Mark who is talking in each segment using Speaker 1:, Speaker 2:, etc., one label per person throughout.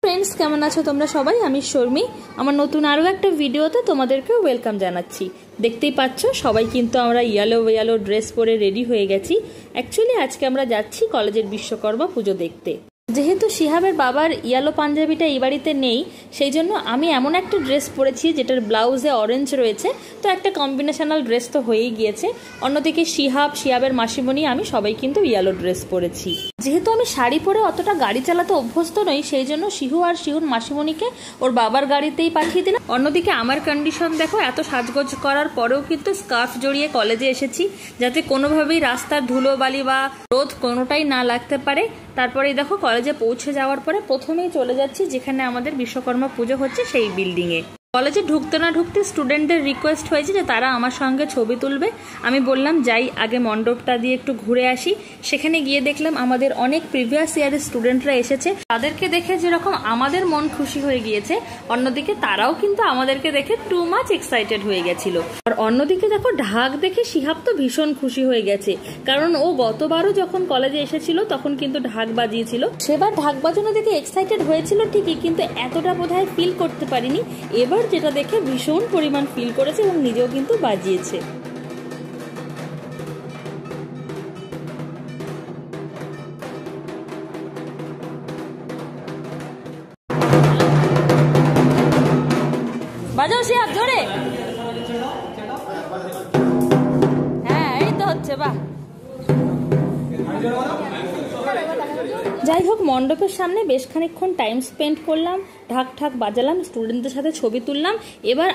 Speaker 1: Friends केमन आछो तोमरा सबाई आमी शर्मी आमार नतून आरो एकटा भिडियोते तोमादेरके वेलकाम जानाच्छि। देखतेई पाচ্ছো सबाई किन्तु आमरा येलो ड्रेस परे रेडी हये गेছি। एक्चुअली आजके आमरा जाচ্ছি कलेजेर विश्वकर्मा पुजो देखते। जेहेतु शिहाबेर बाबार येलो पांजाबिटा এই বাড়িতে নেই সেই জন্য আমি এমন একটা ড্রেস পরেছি যেটার ব্লাউজে অরেঞ্জ রয়েছে, তো একটা কম্বিনেশনাল ড্রেস তো হয়েই গিয়েছে। অন্যদিকে শিহাবের মাসিমণি আমি সবাই কিন্তু ইয়েলো ড্রেস পরেছি। যেহেতু আমি শাড়ি পরে অতটা গাড়ি চালাতে অভ্যস্ত নই সেই জন্য শিহুর মাসিমণিকে ওর বাবার গাড়িতেই পাঠিয়ে দিলাম। অন্যদিকে আমার কন্ডিশন দেখো, এত সাজগোজ করার পরেও কিন্তু স্কার্ফ জড়িয়ে কলেজে এসেছি যাতে কোনোভাবেই রাস্তার ধুলো বালি বা রোদ কোনোটাই না লাগতে পারে। তারপরে দেখো কলেজে পৌঁছে যাওয়ার পরে প্রথমেই চলে যাচ্ছি যেখানে আমাদের বিশ্বকর্মা পুজো হচ্ছে সেই বিল্ডিং এ। কলেজে ঢুকতে না ঢুকতে স্টুডেন্টদের রিকোয়েস্ট হয়েছে যে তারা আমার সঙ্গে ছবি তুলবে। আমি বললাম যাই আগে মণ্ডপটা দিয়ে একটু ঘুরে আসি। সেখানে গিয়ে দেখলাম আমাদের অনেক প্রিভিয়াস ইয়ারের স্টুডেন্টরা এসেছে। তাদেরকে দেখে যেরকম আমাদের মন খুশি হয়ে গিয়েছে, অন্যদিকে তারাও কিন্তু আমাদেরকে দেখে টু মাচ এক্সাইটেড হয়ে গেছিল। আর অন্যদিকে দেখো ঢাক দেখে শিহাব তো ভীষণ খুশি হয়ে গেছে, কারণ ও গতবারও যখন কলেজে এসেছিল তখন কিন্তু ঢাক বাজিয়েছিল। সেবার ঢাক বাজানো দেখে এক্সাইটেড হয়েছিল ঠিকই, কিন্তু এতটা বোধহয় ফিল করতে পারিনি। এবার যেটা দেখে ভীষণ পরিমাণ ফিল করেছে এবং নিজেও কিন্তু বাজিয়েছে। বাজাও শিহাব জোরে। হ্যাঁ এই তো হচ্ছে, বাহ। যাই হোক মণ্ডপের সামনে বেশ খানিকক্ষণ টাইম স্পেন্ড করলাম, ঢাক বাজালাম, স্টুডেন্টদের সাথে ছবি তুললাম। এবার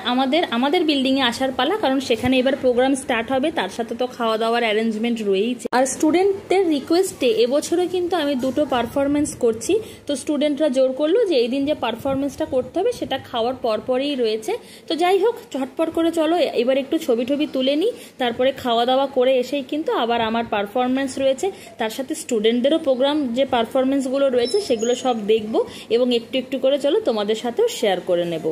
Speaker 1: আমাদের বিল্ডিং এ আসার পালা, কারণ সেখানে এবার প্রোগ্রাম স্টার্ট হবে, তার সাথে তো খাওয়া দাওয়ার অ্যারেঞ্জমেন্ট রয়েছে। আর স্টুডেন্টদের রিকোয়েস্টে এবছরে কিন্তু আমি দুটো পারফরমেন্স করছি। তো স্টুডেন্টরা জোর করলো যে এই দিন যে পারফরমেন্সটা করতে হবে সেটা খাওয়ার পরপরই রয়েছে। তো যাই হোক ঝটপট করে চলো এবার একটু ছবি তুলে নিই, তারপরে খাওয়া দাওয়া করে এসেই কিন্তু আবার আমার পারফরমেন্স রয়েছে। তার সাথে স্টুডেন্টদেরও প্রোগ্রাম যে পারফরমেন্সগুলো রয়েছে সেগুলো সব দেখবো এবং একটু একটু করে চলো তোমাদের সাথেও শেয়ার করে নেব।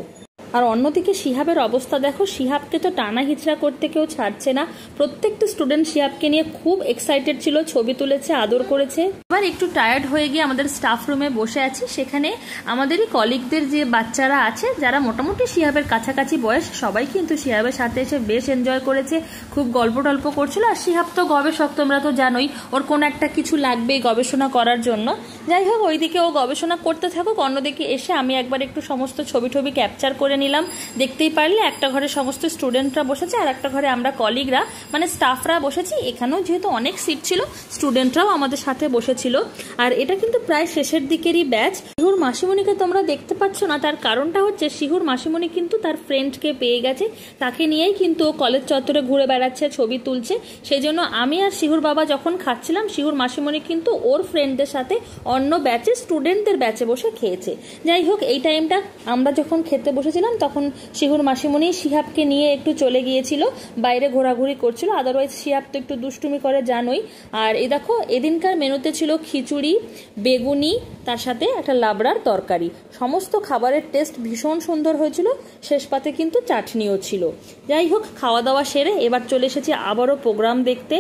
Speaker 1: আর অন্যদিকে শিহাবের অবস্থা দেখো, শিহাবকে তো টানা হিচড়া করতে কেউ ছাড়ছে না। প্রত্যেকটা স্টুডেন্ট শিহাবকে নিয়ে খুব এক্সাইটেড ছিল, ছবি তুলেছে, আদর করেছে। এবার একটু টায়ার্ড হয়ে গিয়ে আমাদের স্টাফ রুমে বসে আছি। সেখানে আমাদেরই কলিগদের যে বাচ্চারা আছে যারা মোটামুটি শিহাবের কাছাকাছি বয়স, সবাই কিন্তু শিহাবের সাথে এসে বেশ এনজয় করেছে, খুব গল্প টল্প করছিল। আর শিহাব তো গবেষক, তোমরা তো জানোই ওর কোনো একটা কিছু লাগবেই গবেষণা করার জন্য। যাই হোক ওইদিকে ও গবেষণা করতে থাকুক, অন্যদিকে এসে আমি একবার একটু সমস্ত ছবি ক্যাপচার করে নিলাম। দেখতেই পারলে একটা ঘরে সমস্ত স্টুডেন্টরা বসেছে আর একটা ঘরে আমরা কলিগরা মানে স্টাফরা বসেছি। এখানেও যেহেতু অনেক সিট ছিল স্টুডেন্টরাও আমাদের সাথে বসেছিল। আর এটা কিন্তু প্রায় শেষের দিকেরই ব্যাচ। শিহুর মাসিমণিকে তোমরা দেখতে পাচ্ছ না, তার কারণটা হচ্ছে শিহুর মাসিমণি কিন্তু তার ফ্রেন্ডকে পেয়ে গেছে, তাকে নিয়েই কিন্তু কলেজ চত্বরে ঘুরে বেড়াচ্ছে, ছবি তুলছে। সেই জন্য আমি আর শিহুর বাবা যখন খাচ্ছিলাম শিহুর মাসিমণি কিন্তু ওর ফ্রেন্ডদের সাথে অন্য ব্যাচে স্টুডেন্টদের ব্যাচে বসে খেয়েছে। যাই হোক এই টাইমটা আমরা যখন খেতে বসেছিলাম তখন শিহুর মাসিমণি শিহাবকে নিয়ে একটু চলে গিয়েছিল, বাইরে ঘোরাঘুরি করছিল। আদারওয়াইজ শিহাব তো একটু দুষ্টুমি করে জানোই। আর এই দেখো এদিনকার মেনুতে ছিল খিচুড়ি, বেগুনি, তার সাথে একটা লাবড়ার তরকারি। সমস্ত খাবারের টেস্ট ভীষণ সুন্দর হয়েছিল, শেষ পাতে কিন্তু চাটনিও ছিল। যাই হোক খাওয়া দাওয়া সেরে এবার চলে এসেছি আবারও প্রোগ্রাম দেখতে।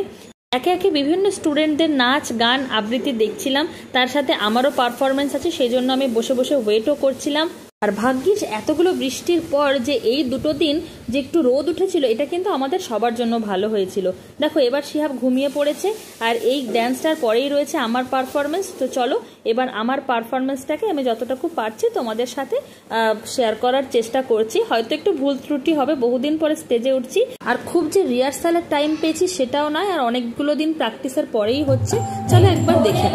Speaker 1: একে একে বিভিন্ন স্টুডেন্টদের নাচ গান আবৃত্তি দেখছিলাম, তার সাথে আমারও পারফরমেন্স আছে, সেই জন্য আমি বসে বসে ওয়েটও করছিলাম। আর ভাগ্যিস এতগুলো বৃষ্টির পর যে এই দুটো দিন যে একটু রোদ উঠেছিল, এটা কিন্তু আমাদের সবার জন্য ভালো হয়েছিল। দেখো এবার শিহাব ঘুমিয়ে পড়েছে আর এই ড্যান্সটার পরেই রয়েছে আমার পারফরমেন্স। তো চলো এবার আমার পারফরমেন্সটাকে আমি যতটুকু পারছি তোমাদের সাথে শেয়ার করার চেষ্টা করছি। হয়তো একটু ভুল ত্রুটি হবে, বহুদিন পরে স্টেজে উঠছি আর খুব যে রিহার্সালের টাইম পেয়েছি সেটাও নয়, আর অনেকগুলো দিন প্র্যাকটিসের পরেই হচ্ছে। চলো একবার দেখে।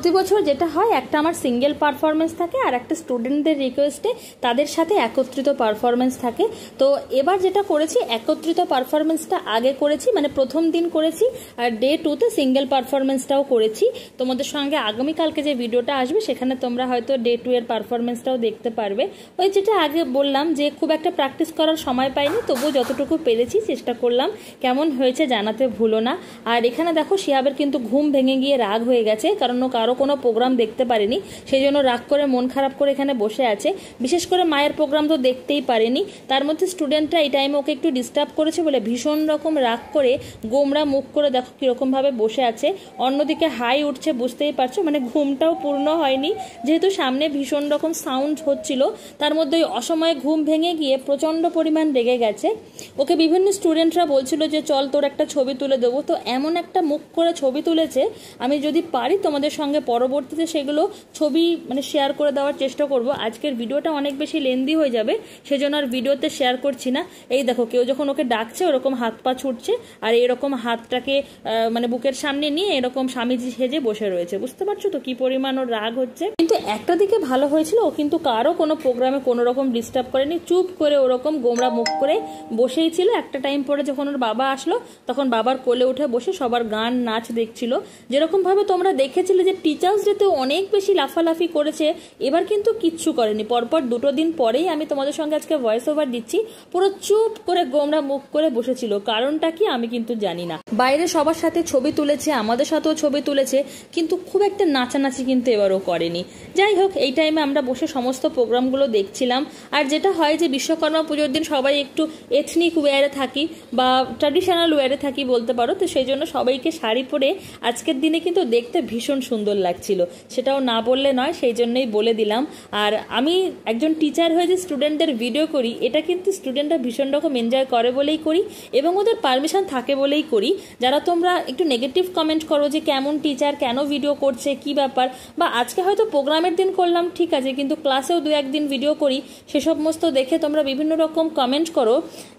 Speaker 1: প্রতি বছর যেটা হয়, একটা আমার সিঙ্গেল পারফরমেন্স থাকে আর একটা স্টুডেন্টদের রিকোয়েস্টে তাদের সাথে একত্রিত পারফরমেন্স থাকে। তো এবার যেটা করেছি, একত্রিত পারফরমেন্সটা আগে করেছি, মানে প্রথম দিন করেছি, আর ডে 2-তে সিঙ্গেল পারফরমেন্সটাও করেছি। তোমাদের সঙ্গে আগামীকালকে যে ভিডিওটা আসবে সেখানে তোমরা হয়তো ডে 2 এর পারফরমেন্সটাও দেখতে পারবে। ওই যেটা আগে বললাম যে খুব একটা প্র্যাকটিস করার সময় পাইনি, তবুও যতটুকু পেরেছি চেষ্টা করলাম। কেমন হয়েছে জানাতে ভুলো না। আর এখানে দেখো শিহাবের কিন্তু ঘুম ভেঙে গিয়ে রাগ হয়ে গেছে, কারণ ও কারো কোনো প্রোগ্রাম দেখতে পারেনি, সেই জন্য রাগ করে মন খারাপ করে এখানে বসে আছে। বিশেষ করে মায়ের প্রোগ্রাম তো দেখতেই পারেনি, তার মধ্যে স্টুডেন্টরা এই টাইমে ওকে একটু ডিস্টার্ব করেছে বলে ভীষণ রকম রাগ করে গোমরা মুখ করে দেখো কীরকমভাবে বসে আছে। অন্যদিকে হাই উঠছে, বুঝতেই পারছো, মানে ঘুমটাও পূর্ণ হয়নি, যেহেতু সামনে ভীষণ রকম সাউন্ড হচ্ছিল, তার মধ্যে ওই অসময়ে ঘুম ভেঙে গিয়ে প্রচণ্ড পরিমাণ রেগে গেছে। ওকে বিভিন্ন স্টুডেন্টরা বলছিল যে চল তোর একটা ছবি তুলে দেবো, তো এমন একটা মুখ করে ছবি তুলেছে, আমি যদি পারি তোমাদের সঙ্গে পরবর্তীতে সেগুলো ছবি মানে শেয়ার করে দেওয়ার চেষ্টা করব। আজকের ভিডিওটা অনেক বেশি লেন্দি হয়ে যাবে, সেজন্য আর ভিডিওতে শেয়ার করছি না। এই দেখো কেউ যখন ওকে ডাকছে ওরকম হাত পা ছুটছে, আর এরকম হাতটাকে মানে বুকের সামনে নিয়ে এরকম স্বামীজি সেজে বসে রয়েছে। বুঝতে পারছো তো কি পরিমাণ ওর রাগ হচ্ছে। কিন্তু একটা দিকে ভালো হয়েছিল, ও কিন্তু কারো কোনো প্রোগ্রামে কোনো রকম ডিস্টার্ব করেনি, চুপ করে ওরকম গোমরা মুখ করে বসেই ছিল। একটা টাইম পরে যখন ওর বাবা আসলো তখন বাবার কোলে উঠে বসে সবার গান নাচ দেখছিল। যেরকম ভাবে তোমরা দেখেছিলে যে টিচার্স ডেতে অনেক বেশি লাফালাফি করেছে, এবার কিন্তু কিচ্ছু করেনি। পরপর 2 দিন পরেই আমি তোমাদের সঙ্গে আজকে ভয়েস ওভার দিচ্ছি, পুরো চুপ করে গোমরা মুখ করে বসেছিল। কারণটা কি আমি কিন্তু জানি না। বাইরে সবার সাথে ছবি তুলেছে, আমাদের সাথেও ছবি তুলেছে, কিন্তু খুব একটা নাচানাচি কিন্তু এবারও করেনি। যাই হোক, এই টাইমে আমরা বসে সমস্ত প্রোগ্রামগুলো দেখছিলাম। আর যেটা হয় যে বিশ্বকর্মা পুজোর দিন সবাই একটু এথনিক ওয়্যারে থাকি বা ট্র্যাডিশনাল ওয়্যারে থাকি বলতে পারো, তো সেই জন্য সবাইকে শাড়ি পরে আজকের দিনে কিন্তু দেখতে ভীষণ সুন্দর লাগছিল। সেটাও না বললে নয়, সেই জন্যই বলে দিলাম। আর আমি একজন টিচার হয়ে যে স্টুডেন্টদের ভিডিও করি, এটা কিন্তু স্টুডেন্টরা ভীষণ রকম এনজয় করে বলেই করি এবং ওদের পারমিশন থাকে বলেই করি। যারা তোমরা একটু নেগেটিভ কমেন্ট করো যে কেমন টিচার, কেন ভিডিও করছে, কি ব্যাপার, বা আজকে হয়তো প্রোগ্রামের দিন করলাম ঠিক আছে, কিন্তু ক্লাসেও 2-1 দিন ভিডিও করি, সেসব সমস্ত দেখে তোমরা বিভিন্ন রকম কমেন্ট করো।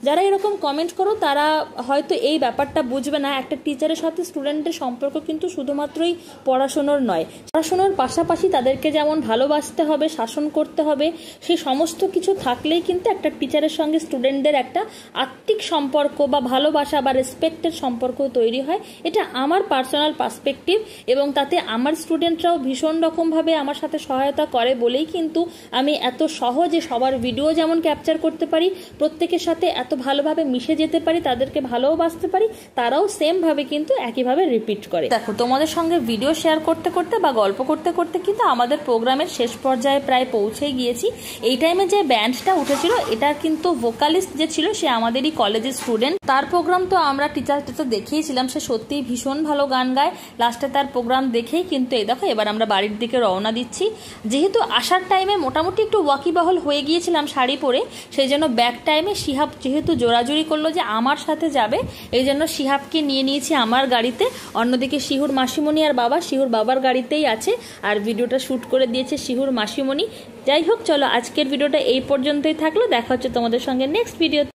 Speaker 1: যারা এরকম কমেন্ট করো তারা হয়তো এই ব্যাপারটা বুঝবে না, একটা টিচারের সাথে স্টুডেন্টের সম্পর্ক কিন্তু শুধুমাত্রই পড়াশোনার নয়, পড়াশোনার পাশাপাশি তাদেরকে যেমন ভালোবাসতে হবে, শাসন করতে হবে, সেই সমস্ত কিছু থাকলেই কিন্তু একটা টিচারের সঙ্গে স্টুডেন্টদের একটা আত্মিক সম্পর্ক বা ভালোবাসা বা রেসপেক্টের সম্পর্ক তৈরি হয়। এটা আমার পার্সোনাল পার্সপেক্টিভ, এবং তাতে আমার স্টুডেন্টরাও ভীষণ রকমভাবে আমার সাথে সহায়তা করে বলেই কিন্তু আমি এত সহজে সবার ভিডিও যেমন ক্যাপচার করতে পারি, প্রত্যেকের সাথে এত ভালোভাবে মিশে যেতে পারি, তাদেরকে ভালোবাসতে পারি, তারাও সেম ভাবে কিন্তু একইভাবে রিপিট করে। দেখো তোমাদের সঙ্গে ভিডিও শেয়ার করতে করতে বা গল্প করতে করতে কিন্তু আমাদের প্রোগ্রামের শেষ পর্যায়ে প্রায় পৌঁছেই গিয়েছি। এই টাইমে যে ব্যান্ডটা উঠেছিল এটা কিন্তু ভোকালিস্ট যে ছিল সে আমাদেরই কলেজের স্টুডেন্ট। তার প্রোগ্রাম তো আমরা টিচারটা তো দেখেইছিলাম, সে সত্যিই ভীষণ ভালো গান গায়। লাস্টে তার প্রোগ্রাম দেখেই কিন্তু এই দেখো এবার আমরা বাড়ির দিকে রওনা দিচ্ছি। যেহেতু আসার টাইমে মোটামুটি একটু ওয়াকিবহল হয়ে গিয়েছিলাম শাড়ি পরে, সেই জন্য ব্যাক টাইমে শিহাব যেহেতু জোরাজুরি করলো যে আমার সাথে যাবে, এই জন্য শিহাবকে নিয়ে নিয়েছি আমার গাড়িতে। অন্যদিকে শিহুর মাসিমণি আর বাবা শিহুর বাবার গাড়িতেই আছে, আর ভিডিওটা শ্যুট করে দিয়েছে শিহুর মাসিমণি। যাই হোক, চলো আজকের ভিডিওটা এই পর্যন্তই থাকলো, দেখা হচ্ছে তোমাদের সঙ্গে নেক্সট ভিডিওতে।